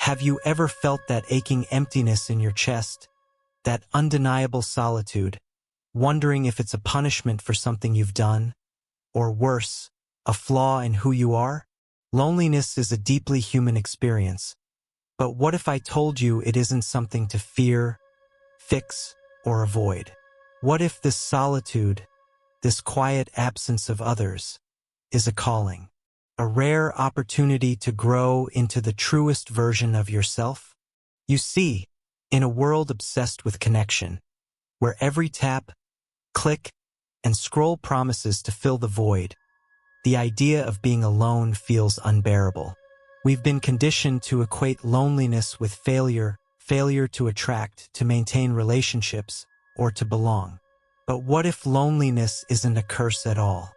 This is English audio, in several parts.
Have you ever felt that aching emptiness in your chest, that undeniable solitude, wondering if it's a punishment for something you've done, or worse, a flaw in who you are? Loneliness is a deeply human experience, but what if I told you it isn't something to fear, fix, or avoid? What if this solitude, this quiet absence of others, is a calling, a rare opportunity to grow into the truest version of yourself? You see, in a world obsessed with connection, where every tap, click, and scroll promises to fill the void, the idea of being alone feels unbearable. We've been conditioned to equate loneliness with failure to attract, to maintain relationships, or to belong. But what if loneliness isn't a curse at all?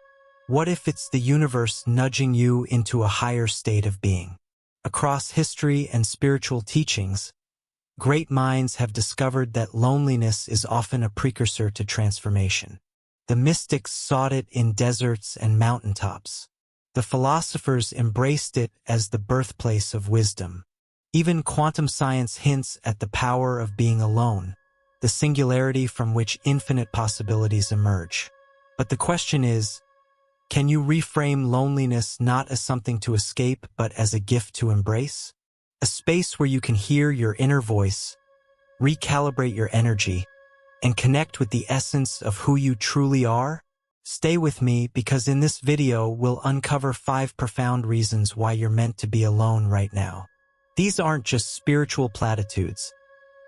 What if it's the universe nudging you into a higher state of being? Across history and spiritual teachings, great minds have discovered that loneliness is often a precursor to transformation. The mystics sought it in deserts and mountaintops. The philosophers embraced it as the birthplace of wisdom. Even quantum science hints at the power of being alone, the singularity from which infinite possibilities emerge. But the question is, can you reframe loneliness not as something to escape but as a gift to embrace? A space where you can hear your inner voice, recalibrate your energy, and connect with the essence of who you truly are? Stay with me, because in this video we'll uncover 5 profound reasons why you're meant to be alone right now. These aren't just spiritual platitudes.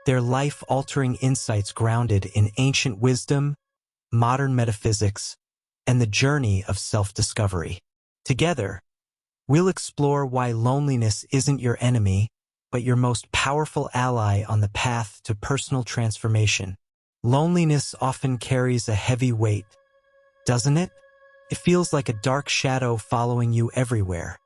They're life-altering insights grounded in ancient wisdom, modern metaphysics, and the journey of self-discovery. Together, we'll explore why loneliness isn't your enemy, but your most powerful ally on the path to personal transformation. Loneliness often carries a heavy weight, doesn't it? It feels like a dark shadow following you everywhere,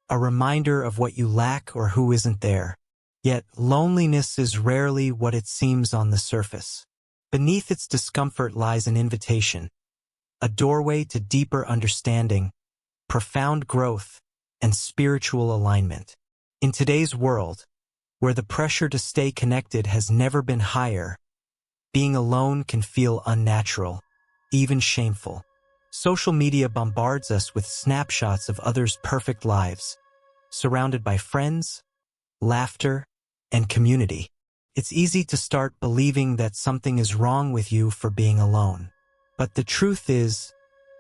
a reminder of what you lack or who isn't there. Yet, loneliness is rarely what it seems on the surface. Beneath its discomfort lies an invitation, a doorway to deeper understanding, profound growth, and spiritual alignment. In today's world, where the pressure to stay connected has never been higher, being alone can feel unnatural, even shameful. Social media bombards us with snapshots of others' perfect lives, surrounded by friends, laughter, and community. It's easy to start believing that something is wrong with you for being alone. But the truth is,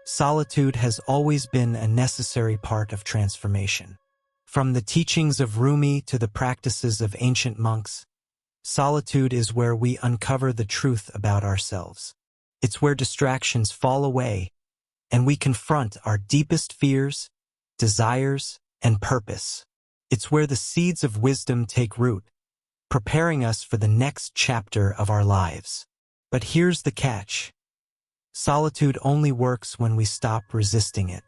solitude has always been a necessary part of transformation. From the teachings of Rumi to the practices of ancient monks, solitude is where we uncover the truth about ourselves. It's where distractions fall away, and we confront our deepest fears, desires, and purpose. It's where the seeds of wisdom take root, preparing us for the next chapter of our lives. But here's the catch. Solitude only works when we stop resisting it.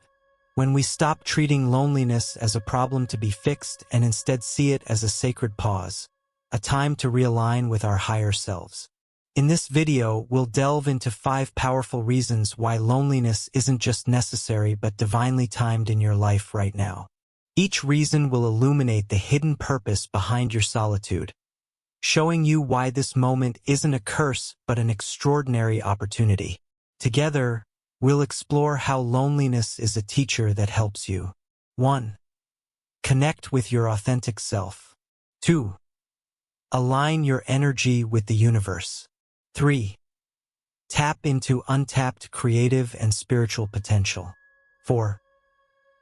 When we stop treating loneliness as a problem to be fixed and instead see it as a sacred pause, a time to realign with our higher selves. In this video, we'll delve into 5 powerful reasons why loneliness isn't just necessary but divinely timed in your life right now. Each reason will illuminate the hidden purpose behind your solitude, showing you why this moment isn't a curse but an extraordinary opportunity. Together, we'll explore how loneliness is a teacher that helps you. 1. Connect with your authentic self. 2. Align your energy with the universe. 3. Tap into untapped creative and spiritual potential. 4.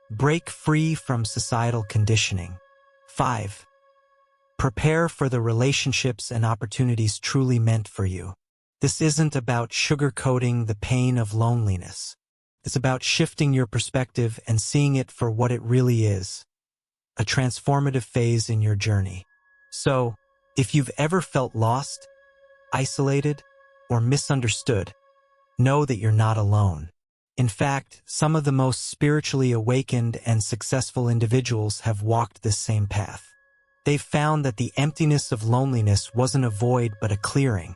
Break free from societal conditioning. 5. Prepare for the relationships and opportunities truly meant for you. This isn't about sugarcoating the pain of loneliness. It's about shifting your perspective and seeing it for what it really is, a transformative phase in your journey. So, if you've ever felt lost, isolated, or misunderstood, know that you're not alone. In fact, some of the most spiritually awakened and successful individuals have walked this same path. They've found that the emptiness of loneliness wasn't a void but a clearing,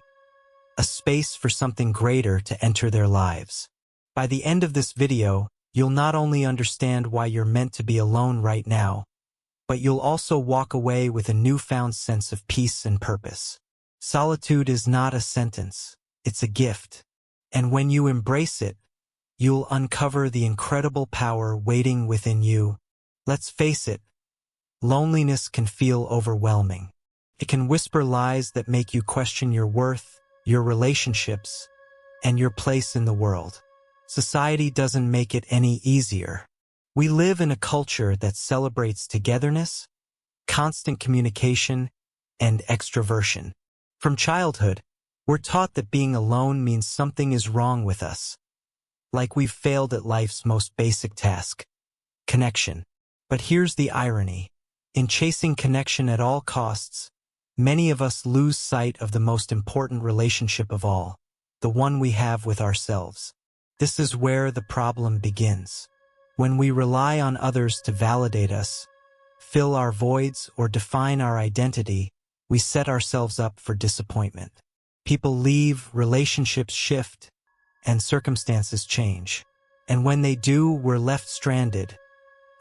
a space for something greater to enter their lives. By the end of this video, you'll not only understand why you're meant to be alone right now, but you'll also walk away with a newfound sense of peace and purpose. Solitude is not a sentence, it's a gift. And when you embrace it, you'll uncover the incredible power waiting within you. Let's face it, loneliness can feel overwhelming. It can whisper lies that make you question your worth, your relationships, and your place in the world. Society doesn't make it any easier. We live in a culture that celebrates togetherness, constant communication, and extroversion. From childhood, we're taught that being alone means something is wrong with us, like we've failed at life's most basic task, connection. But here's the irony. In chasing connection at all costs, many of us lose sight of the most important relationship of all, the one we have with ourselves. This is where the problem begins. When we rely on others to validate us, fill our voids, or define our identity, we set ourselves up for disappointment. People leave, relationships shift, and circumstances change. And when they do, we're left stranded,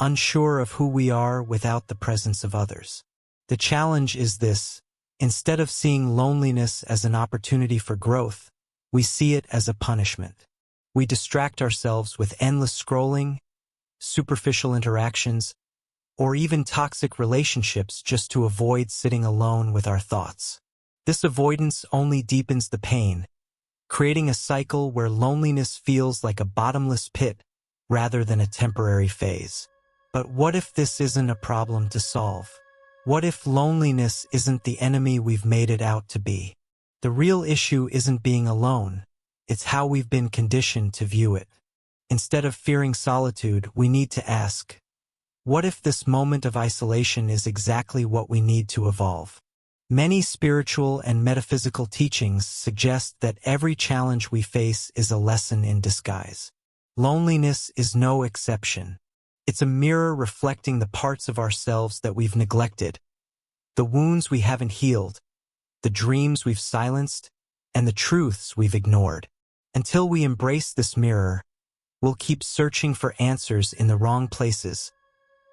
unsure of who we are without the presence of others. The challenge is this: instead of seeing loneliness as an opportunity for growth, we see it as a punishment. We distract ourselves with endless scrolling, superficial interactions, or even toxic relationships just to avoid sitting alone with our thoughts. This avoidance only deepens the pain, creating a cycle where loneliness feels like a bottomless pit rather than a temporary phase. But what if this isn't a problem to solve? What if loneliness isn't the enemy we've made it out to be? The real issue isn't being alone, it's how we've been conditioned to view it. Instead of fearing solitude, we need to ask, what if this moment of isolation is exactly what we need to evolve? Many spiritual and metaphysical teachings suggest that every challenge we face is a lesson in disguise. Loneliness is no exception. It's a mirror reflecting the parts of ourselves that we've neglected, the wounds we haven't healed, the dreams we've silenced, and the truths we've ignored. Until we embrace this mirror, we'll keep searching for answers in the wrong places,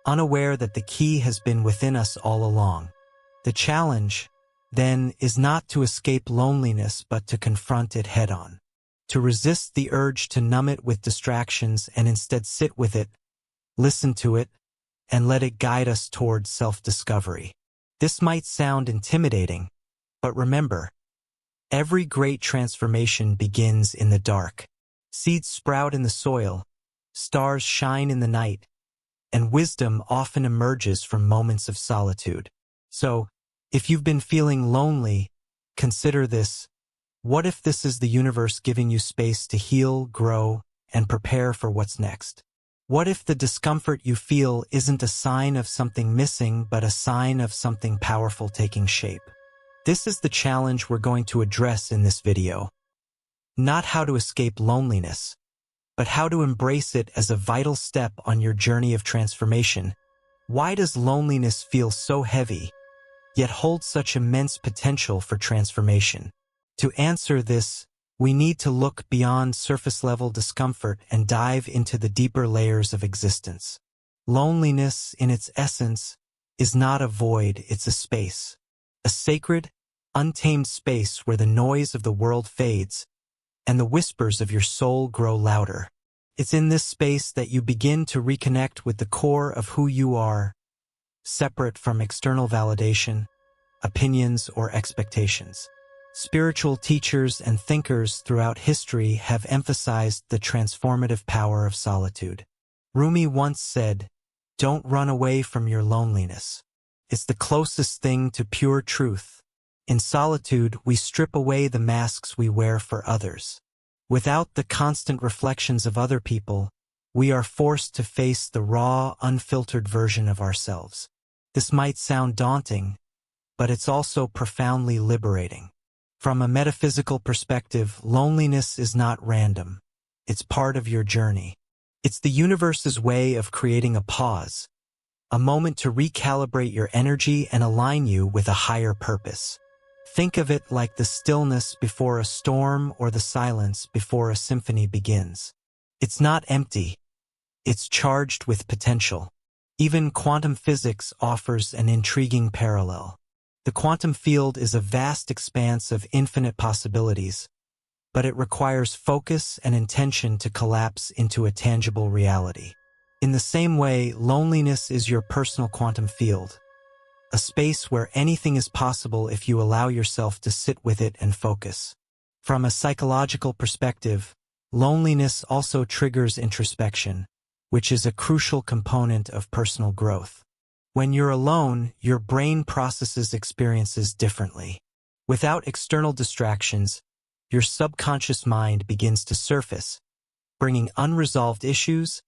unaware that the key has been within us all along. The challenge, then, is not to escape loneliness but to confront it head-on, to resist the urge to numb it with distractions and instead sit with it, listen to it, and let it guide us towards self-discovery. This might sound intimidating, but remember, every great transformation begins in the dark. Seeds sprout in the soil, stars shine in the night, and wisdom often emerges from moments of solitude. So, if you've been feeling lonely, consider this. What if this is the universe giving you space to heal, grow, and prepare for what's next? What if the discomfort you feel isn't a sign of something missing, but a sign of something powerful taking shape? This is the challenge we're going to address in this video. Not how to escape loneliness, but how to embrace it as a vital step on your journey of transformation. Why does loneliness feel so heavy, yet hold such immense potential for transformation? To answer this, we need to look beyond surface-level discomfort and dive into the deeper layers of existence. Loneliness, in its essence, is not a void, it's a space. A sacred, untamed space where the noise of the world fades and the whispers of your soul grow louder. It's in this space that you begin to reconnect with the core of who you are, separate from external validation, opinions, or expectations. Spiritual teachers and thinkers throughout history have emphasized the transformative power of solitude. Rumi once said, "Don't run away from your loneliness. It's the closest thing to pure truth. In solitude, we strip away the masks we wear for others. Without the constant reflections of other people, we are forced to face the raw, unfiltered version of ourselves." This might sound daunting, but it's also profoundly liberating. From a metaphysical perspective, loneliness is not random. It's part of your journey. It's the universe's way of creating a pause, a moment to recalibrate your energy and align you with a higher purpose. Think of it like the stillness before a storm or the silence before a symphony begins. It's not empty. It's charged with potential. Even quantum physics offers an intriguing parallel. The quantum field is a vast expanse of infinite possibilities, but it requires focus and intention to collapse into a tangible reality. In the same way, loneliness is your personal quantum field, a space where anything is possible if you allow yourself to sit with it and focus. From a psychological perspective, loneliness also triggers introspection, which is a crucial component of personal growth. When you're alone, your brain processes experiences differently. Without external distractions, your subconscious mind begins to surface, bringing unresolved issues,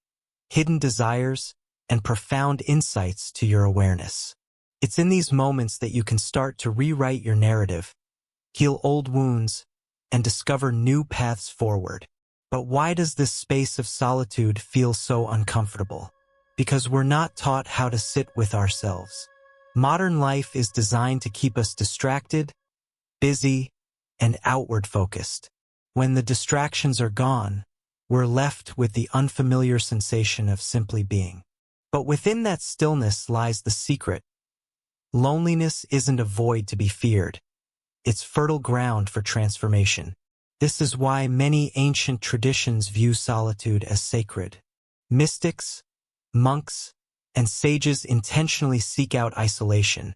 hidden desires, and profound insights to your awareness. It's in these moments that you can start to rewrite your narrative, heal old wounds, and discover new paths forward. But why does this space of solitude feel so uncomfortable? Because we're not taught how to sit with ourselves. Modern life is designed to keep us distracted, busy, and outward-focused. When the distractions are gone, we're left with the unfamiliar sensation of simply being. But within that stillness lies the secret. Loneliness isn't a void to be feared. It's fertile ground for transformation. This is why many ancient traditions view solitude as sacred. Mystics, monks, and sages intentionally seek out isolation,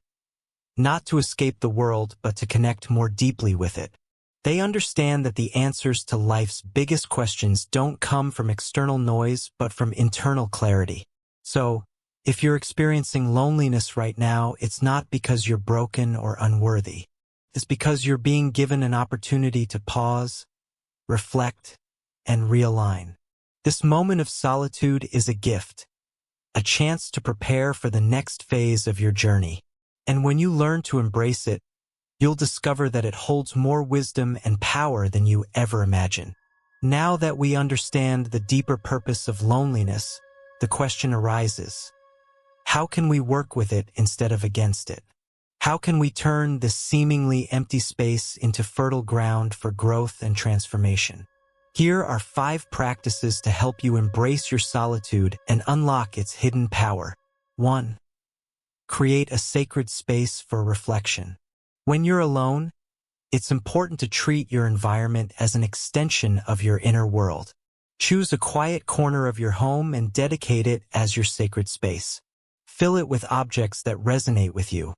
not to escape the world but to connect more deeply with it. They understand that the answers to life's biggest questions don't come from external noise but from internal clarity. So, if you're experiencing loneliness right now, it's not because you're broken or unworthy. It's because you're being given an opportunity to pause, reflect, and realign. This moment of solitude is a gift, a chance to prepare for the next phase of your journey. And when you learn to embrace it, you'll discover that it holds more wisdom and power than you ever imagined. Now that we understand the deeper purpose of loneliness, the question arises: how can we work with it instead of against it? How can we turn this seemingly empty space into fertile ground for growth and transformation? Here are 5 practices to help you embrace your solitude and unlock its hidden power. 1. Create a sacred space for reflection. When you're alone, it's important to treat your environment as an extension of your inner world. Choose a quiet corner of your home and dedicate it as your sacred space. Fill it with objects that resonate with you.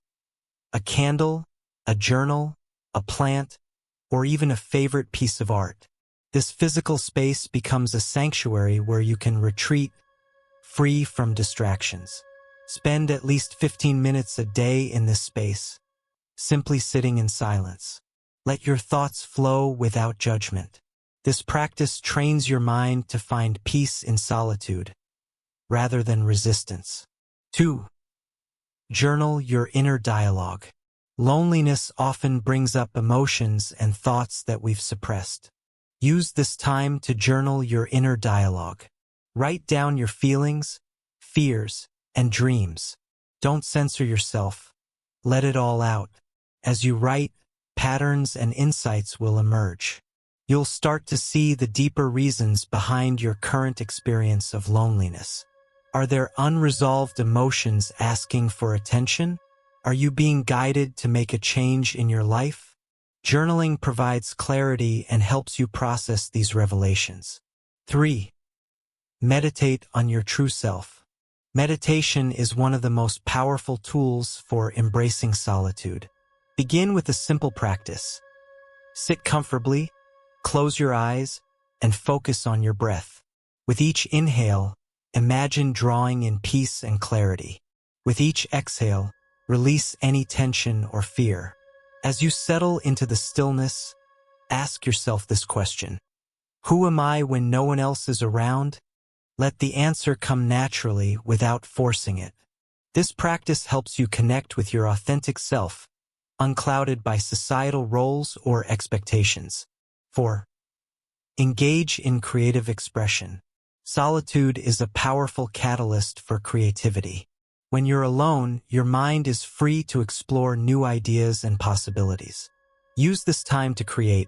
A candle, a journal, a plant, or even a favorite piece of art. This physical space becomes a sanctuary where you can retreat, free from distractions. Spend at least 15 minutes a day in this space, simply sitting in silence. Let your thoughts flow without judgment. This practice trains your mind to find peace in solitude, rather than resistance. 2. Journal your inner dialogue. Loneliness often brings up emotions and thoughts that we've suppressed. Use this time to journal your inner dialogue. Write down your feelings, fears, and dreams. Don't censor yourself. Let it all out. As you write, patterns and insights will emerge. You'll start to see the deeper reasons behind your current experience of loneliness. Are there unresolved emotions asking for attention? Are you being guided to make a change in your life? Journaling provides clarity and helps you process these revelations. 3. Meditate on your true self. Meditation is one of the most powerful tools for embracing solitude. Begin with a simple practice. Sit comfortably, close your eyes, and focus on your breath. With each inhale, imagine drawing in peace and clarity. With each exhale, release any tension or fear. As you settle into the stillness, ask yourself this question: who am I when no one else is around? Let the answer come naturally without forcing it. This practice helps you connect with your authentic self, unclouded by societal roles or expectations. 4. Engage in creative expression. Solitude is a powerful catalyst for creativity. When you're alone, your mind is free to explore new ideas and possibilities. Use this time to create.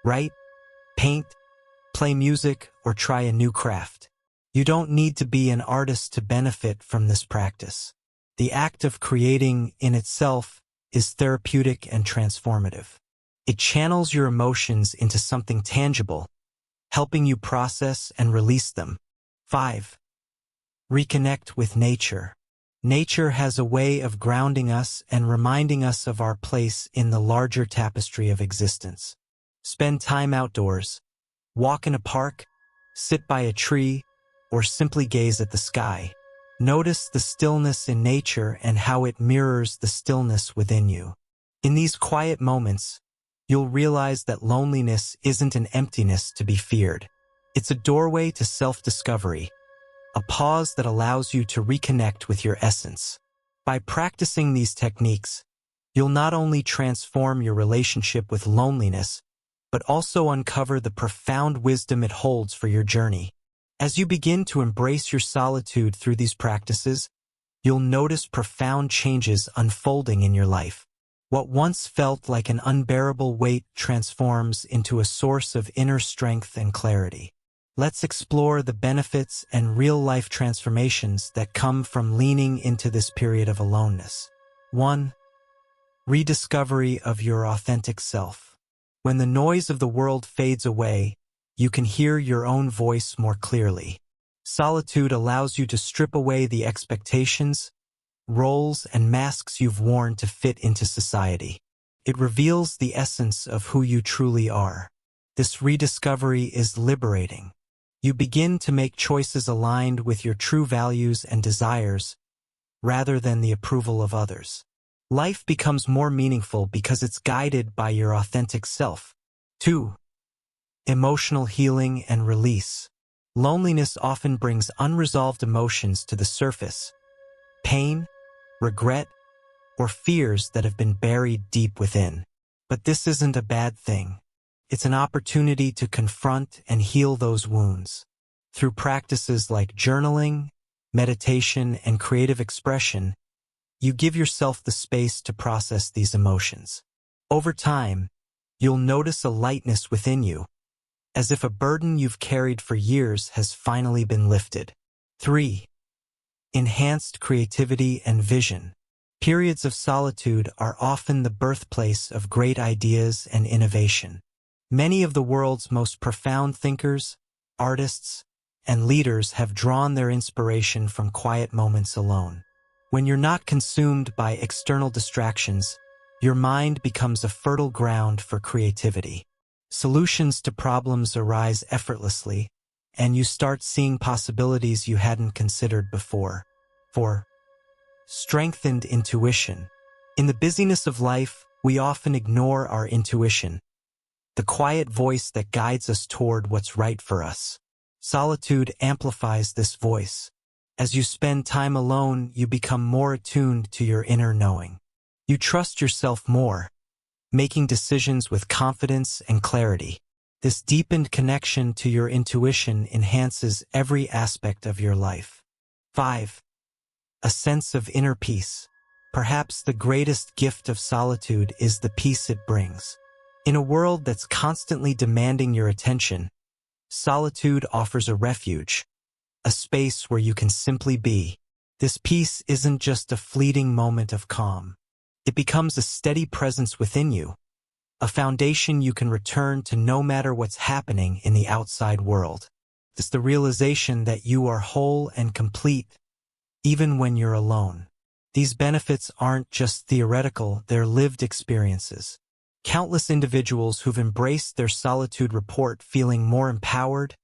Write, paint, play music, or try a new craft. You don't need to be an artist to benefit from this practice. The act of creating in itself is therapeutic and transformative. It channels your emotions into something tangible, helping you process and release them. 5. Reconnect with nature. Nature has a way of grounding us and reminding us of our place in the larger tapestry of existence. Spend time outdoors, walk in a park, sit by a tree, or simply gaze at the sky. Notice the stillness in nature and how it mirrors the stillness within you. In these quiet moments, you'll realize that loneliness isn't an emptiness to be feared. It's a doorway to self-discovery, a pause that allows you to reconnect with your essence. By practicing these techniques, you'll not only transform your relationship with loneliness, but also uncover the profound wisdom it holds for your journey. As you begin to embrace your solitude through these practices, you'll notice profound changes unfolding in your life. What once felt like an unbearable weight transforms into a source of inner strength and clarity. Let's explore the benefits and real-life transformations that come from leaning into this period of aloneness. 1. Rediscovery of your authentic self. When the noise of the world fades away, you can hear your own voice more clearly. Solitude allows you to strip away the expectations, roles, and masks you've worn to fit into society. It reveals the essence of who you truly are. This rediscovery is liberating. You begin to make choices aligned with your true values and desires, rather than the approval of others. Life becomes more meaningful because it's guided by your authentic self. 2. Emotional healing and release. Loneliness often brings unresolved emotions to the surface. Pain, regret, or fears that have been buried deep within. But this isn't a bad thing. It's an opportunity to confront and heal those wounds. Through practices like journaling, meditation, and creative expression, you give yourself the space to process these emotions. Over time, you'll notice a lightness within you, as if a burden you've carried for years has finally been lifted. 3. Enhanced creativity and vision. Periods of solitude are often the birthplace of great ideas and innovation. Many of the world's most profound thinkers, artists, and leaders have drawn their inspiration from quiet moments alone. When you're not consumed by external distractions, your mind becomes a fertile ground for creativity. Solutions to problems arise effortlessly, and you start seeing possibilities you hadn't considered before. 4. Strengthened intuition. In the busyness of life, we often ignore our intuition, the quiet voice that guides us toward what's right for us. Solitude amplifies this voice. As you spend time alone, you become more attuned to your inner knowing. You trust yourself more, making decisions with confidence and clarity. This deepened connection to your intuition enhances every aspect of your life. 5. A sense of inner peace. Perhaps the greatest gift of solitude is the peace it brings. In a world that's constantly demanding your attention, solitude offers a refuge, a space where you can simply be. This peace isn't just a fleeting moment of calm. It becomes a steady presence within you, a foundation you can return to no matter what's happening in the outside world. It's the realization that you are whole and complete, even when you're alone. These benefits aren't just theoretical, they're lived experiences. Countless individuals who've embraced their solitude report feeling more empowered,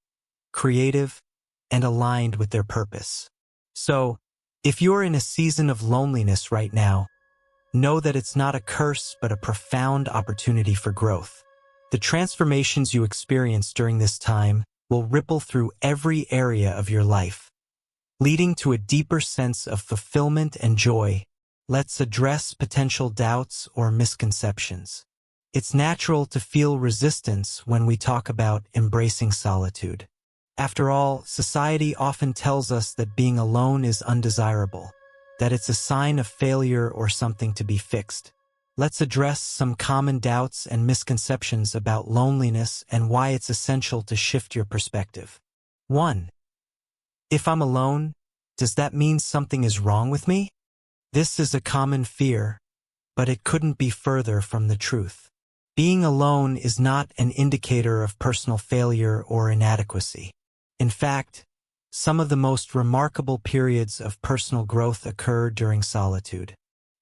creative, and aligned with their purpose. So, if you're in a season of loneliness right now, know that it's not a curse but a profound opportunity for growth. The transformations you experience during this time will ripple through every area of your life, leading to a deeper sense of fulfillment and joy. Let's address potential doubts or misconceptions. It's natural to feel resistance when we talk about embracing solitude. After all, society often tells us that being alone is undesirable, that it's a sign of failure or something to be fixed. Let's address some common doubts and misconceptions about loneliness and why it's essential to shift your perspective. 1. If I'm alone, does that mean something is wrong with me? This is a common fear, but it couldn't be further from the truth. Being alone is not an indicator of personal failure or inadequacy. In fact, some of the most remarkable periods of personal growth occur during solitude.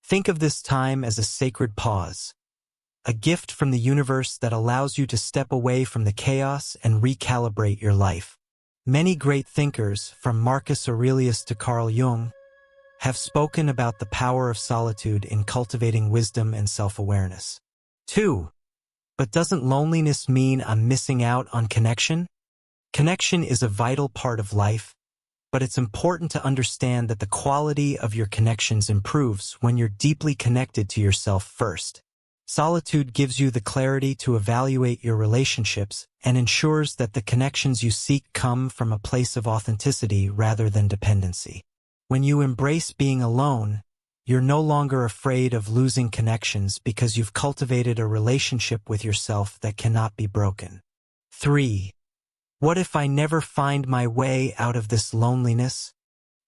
Think of this time as a sacred pause, a gift from the universe that allows you to step away from the chaos and recalibrate your life. Many great thinkers, from Marcus Aurelius to Carl Jung, have spoken about the power of solitude in cultivating wisdom and self-awareness. 2. But doesn't loneliness mean I'm missing out on connection? Connection is a vital part of life, but it's important to understand that the quality of your connections improves when you're deeply connected to yourself first. Solitude gives you the clarity to evaluate your relationships and ensures that the connections you seek come from a place of authenticity rather than dependency. When you embrace being alone, you're no longer afraid of losing connections because you've cultivated a relationship with yourself that cannot be broken. 3. What if I never find my way out of this loneliness?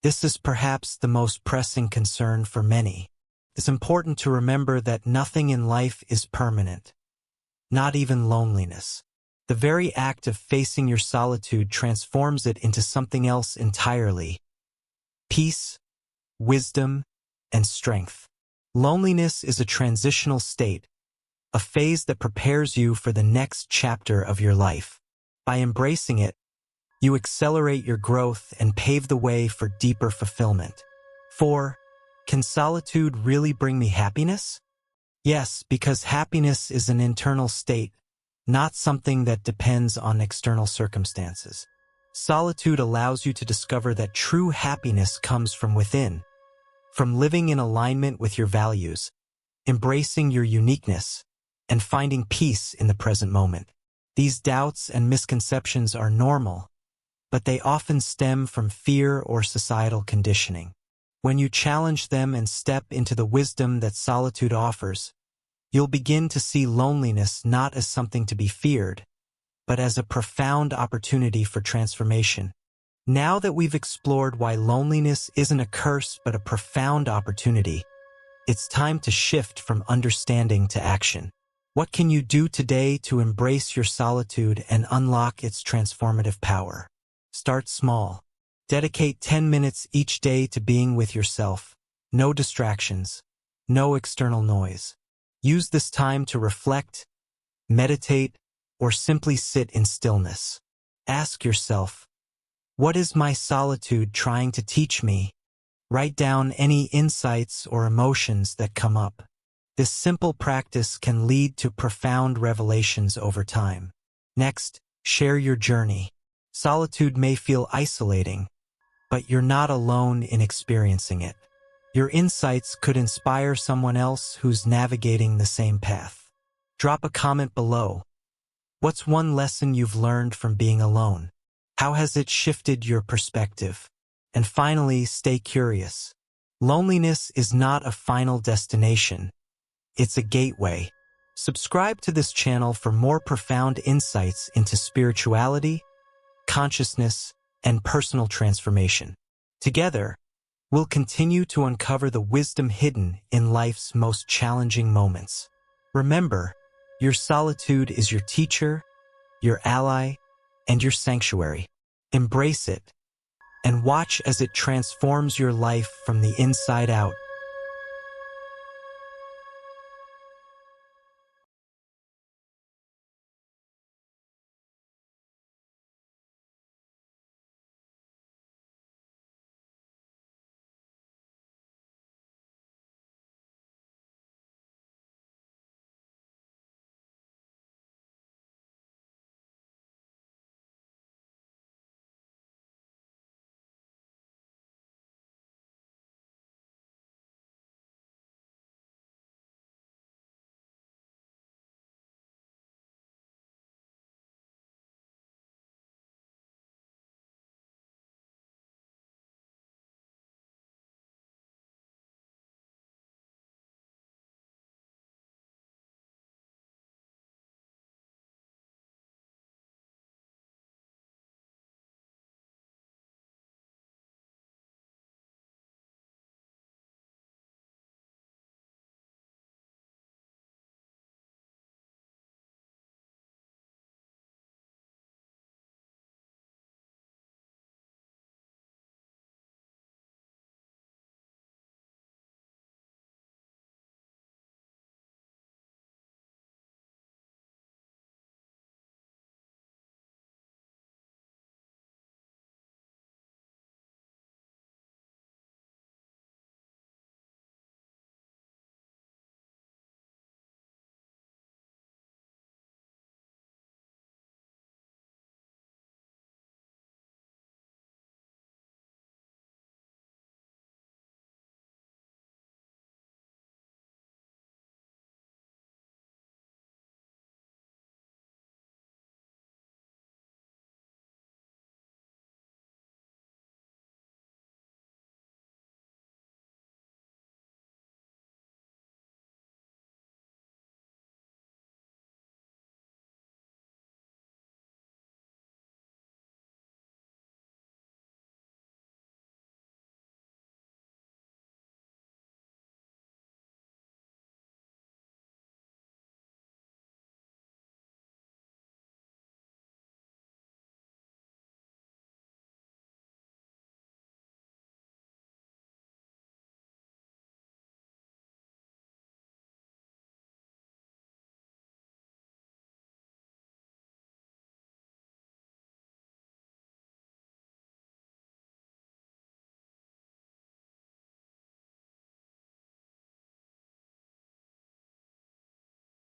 This is perhaps the most pressing concern for many. It's important to remember that nothing in life is permanent, not even loneliness. The very act of facing your solitude transforms it into something else entirely: peace, wisdom, and strength. Loneliness is a transitional state, a phase that prepares you for the next chapter of your life. By embracing it, you accelerate your growth and pave the way for deeper fulfillment. 4. Can solitude really bring me happiness? Yes, because happiness is an internal state, not something that depends on external circumstances. Solitude allows you to discover that true happiness comes from within, from living in alignment with your values, embracing your uniqueness, and finding peace in the present moment. These doubts and misconceptions are normal, but they often stem from fear or societal conditioning. When you challenge them and step into the wisdom that solitude offers, you'll begin to see loneliness not as something to be feared, but as a profound opportunity for transformation. Now that we've explored why loneliness isn't a curse but a profound opportunity, it's time to shift from understanding to action. What can you do today to embrace your solitude and unlock its transformative power? Start small. Dedicate 10 minutes each day to being with yourself. No distractions, no external noise. Use this time to reflect, meditate, or simply sit in stillness. Ask yourself, what is my solitude trying to teach me? Write down any insights or emotions that come up. This simple practice can lead to profound revelations over time. Next, share your journey. Solitude may feel isolating, but you're not alone in experiencing it. Your insights could inspire someone else who's navigating the same path. Drop a comment below. What's one lesson you've learned from being alone? How has it shifted your perspective? And finally, stay curious. Loneliness is not a final destination. It's a gateway. Subscribe to this channel for more profound insights into spirituality, consciousness, and personal transformation. Together, we'll continue to uncover the wisdom hidden in life's most challenging moments. Remember, your solitude is your teacher, your ally, and your sanctuary. Embrace it, and watch as it transforms your life from the inside out.